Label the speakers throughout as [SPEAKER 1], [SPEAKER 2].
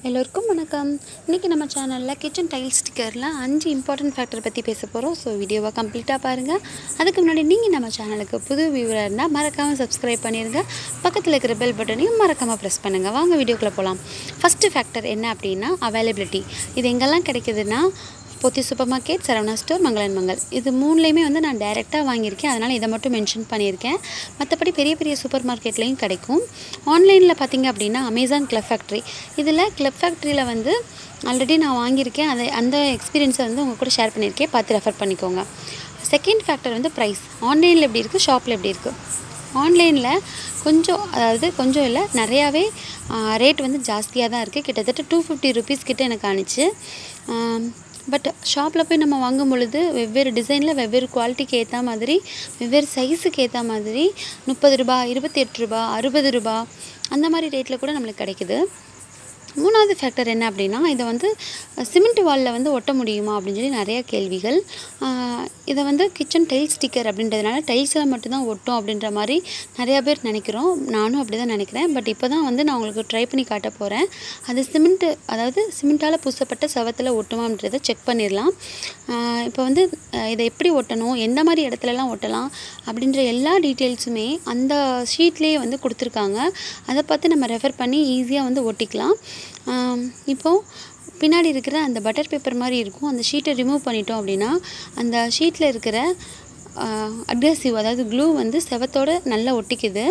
[SPEAKER 1] எல்லோருக்கும் வணக்கம். இன்றைக்கி நம்ம சேனலில் கிச்சன் டைல் ஸ்டிக்கரில் 5 இம்பார்ட்டன்ட் ஃபேக்டர் பற்றி பேச போகிறோம். ஸோ வீடியோவை கம்ப்ளீட்டாக பாருங்கள். அதுக்கு முன்னாடி நீங்கள் நம்ம சேனலுக்கு புது வியூவராக இருந்தால் மறக்காமல் சப்ஸ்கிரைப் பண்ணிடுங்க. பக்கத்தில் இருக்கிற பெல் பட்டனையும் மறக்காமல் ப்ரெஸ் பண்ணுங்கள். வாங்க வீடியோக்குள்ளே போகலாம். ஃபஸ்ட்டு ஃபேக்டர் என்ன அப்படின்னா அவைலபிலிட்டி. இது எங்கெல்லாம் கிடைக்குதுன்னா போத்தி சூப்பர் மார்க்கெட், சரவணா ஸ்டோர், மங்களன் மங்கள். இது மூணுலேயுமே நான் டைரெக்டாக வாங்கியிருக்கேன். அதனால் இதை மட்டும் மென்ஷன் பண்ணியிருக்கேன். மற்றபடி பெரிய பெரிய சூப்பர் மார்க்கெட்லேயும் கிடைக்கும். ஆன்லைனில் பார்த்திங்க அப்படின்னா அமேசான் கிளப் ஃபேக்ட்ரி. இதில் கிளப் ஃபேக்ட்ரியில் ஆல்ரெடி நான் வாங்கியிருக்கேன். அந்த எக்ஸ்பீரியன்ஸை உங்கள் கூட ஷேர் பண்ணியிருக்கேன். பார்த்து ரெஃபர் பண்ணிக்கோங்க. Second factor price. ஆன்லைனில் எப்படி இருக்குது, ஷாப்பில் எப்படி இருக்குது. ஆன்லைனில் கொஞ்சம் இல்லை, நிறையாவே ரேட் ஜாஸ்தியாக தான் இருக்குது. கிட்டத்தட்ட 250 ருபீஸ் கிட்ட எனக்கு ஆணிச்சு. பட் ஷாப்பில் போய் நம்ம வாங்கும் பொழுது வெவ்வேறு டிசைனில் வெவ்வேறு குவாலிட்டிக்கு ஏற்ற மாதிரி, வெவ்வேறு சைஸுக்கு ஏற்ற மாதிரி 30 ரூபா, 28 ரூபா, 60 ரூபா அந்த மாதிரி ரேட்டில் கூட நம்மளுக்கு கிடைக்குது. மூணாவது ஃபேக்டர் என்ன அப்படின்னா, இதை சிமெண்ட் வாலில் ஒட்ட முடியுமா அப்படின்னு சொல்லி நிறையா கேள்விகள். இதை கிச்சன் டைல் ஸ்டிக்கர் அப்படின்றதுனால டைல்ஸில் மட்டும்தான் ஒட்டும் அப்படின்ற மாதிரி நிறையா பேர் நினைக்கிறோம். நானும் அப்படி தான் நினைக்கிறேன். பட் இப்போ தான் நான் உங்களுக்கு ட்ரை பண்ணி காட்ட போகிறேன். அது சிமெண்ட்டால் பூசப்பட்ட செவத்தில் ஒட்டுமான்றதை செக் பண்ணிடலாம். இப்போ இதை எப்படி ஒட்டணும், எந்த மாதிரி இடத்துலலாம் ஒட்டலாம் அப்படின்ற எல்லா டீட்டெயில்ஸுமே அந்த ஷீட்லேயே கொடுத்துருக்காங்க. அதை பார்த்து நம்ம ரெஃபர் பண்ணி ஈஸியாக ஒட்டிக்கலாம். இப்போது பின்னாடி இருக்கிற அந்த பட்டர் பேப்பர் மாதிரி இருக்கும், அந்த ஷீட்டை ரிமூவ் பண்ணிட்டோம் அப்படின்னா அந்த ஷீட்டில் இருக்கிற அட்ஹெசிவ், அதாவது க்ளூ செவத்தோடு நல்லா ஒட்டிக்குது.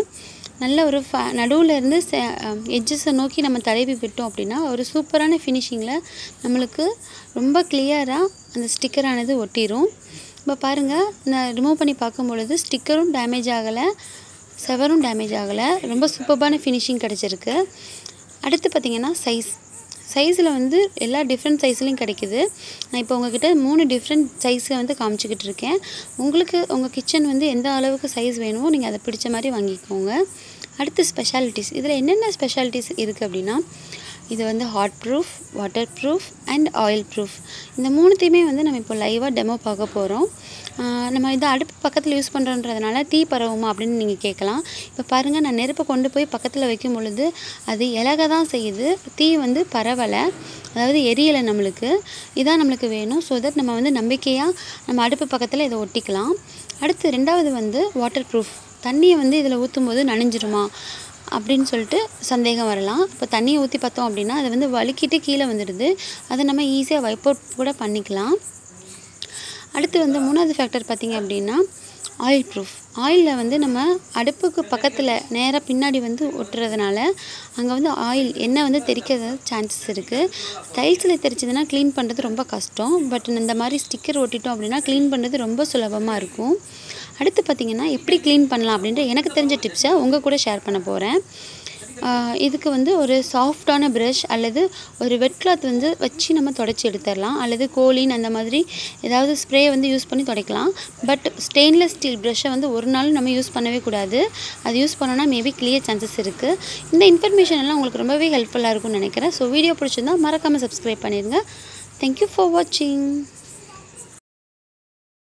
[SPEAKER 1] நல்ல ஒரு நடுவில் இருந்து எட்ஜஸை நோக்கி நம்ம தடவி விட்டோம் அப்படின்னா ஒரு சூப்பரான ஃபினிஷிங்கில் நம்மளுக்கு ரொம்ப கிளியராக அந்த ஸ்டிக்கரானது ஒட்டிடும். இப்போ பாருங்கள், நான் ரிமூவ் பண்ணி பார்க்கும் பொழுது ஸ்டிக்கரும் டேமேஜ் ஆகலை, செவரும் டேமேஜ் ஆகலை. ரொம்ப சூப்பரான ஃபினிஷிங் கிடச்சிருக்கு. அடுத்து பார்த்திங்கன்னா சைஸில் எல்லா டிஃப்ரெண்ட் சைஸ்லேயும் கிடைக்குது. நான் இப்போ உங்கள்கிட்ட 3 டிஃப்ரெண்ட் சைஸை காமிச்சிக்கிட்டு இருக்கேன். உங்களுக்கு உங்கள் கிச்சன் எந்த அளவுக்கு சைஸ் வேணுமோ நீங்கள் அதை பிடிச்ச மாதிரி வாங்கிக்கோங்க. அடுத்து ஸ்பெஷாலிட்டிஸ். இதில் என்னென்ன ஸ்பெஷாலிட்டிஸ் இருக்குது அப்படின்னா, இது hot proof, water proof and oil proof. இந்த மூணுத்தையுமே நம்ம இப்போ லைவாக டெமோ பார்க்க போகிறோம். நம்ம இதை அடுப்பு பக்கத்தில் யூஸ் பண்ணுறோன்றதுனால தீ பரவுமா அப்படின்னு நீங்கள் கேட்கலாம். இப்போ பாருங்கள், நான் நெருப்பை கொண்டு போய் பக்கத்தில் வைக்கும் பொழுது அது இலக தான் செய்யுது, தீ பரவலை, அதாவது எரியலை. இதான் நம்மளுக்கு வேணும். ஸோ தட் நம்ம நம்பிக்கையாக நம்ம அடுப்பு பக்கத்தில் இதை ஒட்டிக்கலாம். அடுத்து ரெண்டாவது வாட்டர் ப்ரூஃப். தண்ணியை இதில் ஊற்றும் போது நனைஞ்சிருமா அப்படின்னு சொல்லிட்டு சந்தேகம் வரலாம். இப்போ தண்ணியை ஊற்றி பார்த்தோம் அப்படின்னா அது வழுக்கிட்டு கீழே வந்துடுது. அதை நம்ம ஈஸியாக வைப் அவுட் கூட பண்ணிக்கலாம். அடுத்து மூணாவது ஃபேக்டர் பார்த்திங்க அப்படின்னா ஆயில் ப்ரூஃப். ஆயிலில் நம்ம அடுப்புக்கு பக்கத்தில் நேராக பின்னாடி ஒட்டுறதுனால அங்கே ஆயில் எண்ணெய் தெறிக்க சான்சஸ் இருக்குது. டைல்ஸில் தெரிச்சதுன்னா க்ளீன் பண்ணுறது ரொம்ப கஷ்டம். பட் இந்த மாதிரி ஸ்டிக்கர் ஒட்டிட்டோம் அப்படின்னா க்ளீன் பண்ணுறது ரொம்ப சுலபமாக இருக்கும். அடுத்து பார்த்திங்கன்னா எப்படி க்ளீன் பண்ணலாம் அப்படின்ற எனக்கு தெரிஞ்ச டிப்ஸை உங்கள் கூட ஷேர் பண்ண போகிறேன். இதுக்கு ஒரு சாஃப்டான ப்ரஷ் அல்லது ஒரு வெட் கிளாத் வச்சு நம்ம தொடச்சி எடுத்துடலாம். அல்லது கோலின் அந்த மாதிரி ஏதாவது ஸ்ப்ரே யூஸ் பண்ணி துடைக்கலாம். பட் ஸ்டெயின்லெஸ் ஸ்டீல் ப்ரஷ்ஷை ஒரு நாள் நம்ம யூஸ் பண்ணவே கூடாது. அது யூஸ் பண்ணோன்னா மேபி கிளியர் சான்சஸ் இருக்குது. இந்த இன்ஃபர்மேஷன் எல்லாம் உங்களுக்கு ரொம்பவே ஹெல்ப்ஃபுல்லாக இருக்கும்னு நினைக்கிறேன். ஸோ வீடியோ பிடிச்சிருந்தால் மறக்காமல் சப்ஸ்கிரைப் பண்ணிடுங்க. தேங்க்யூ ஃபார் வாட்சிங்.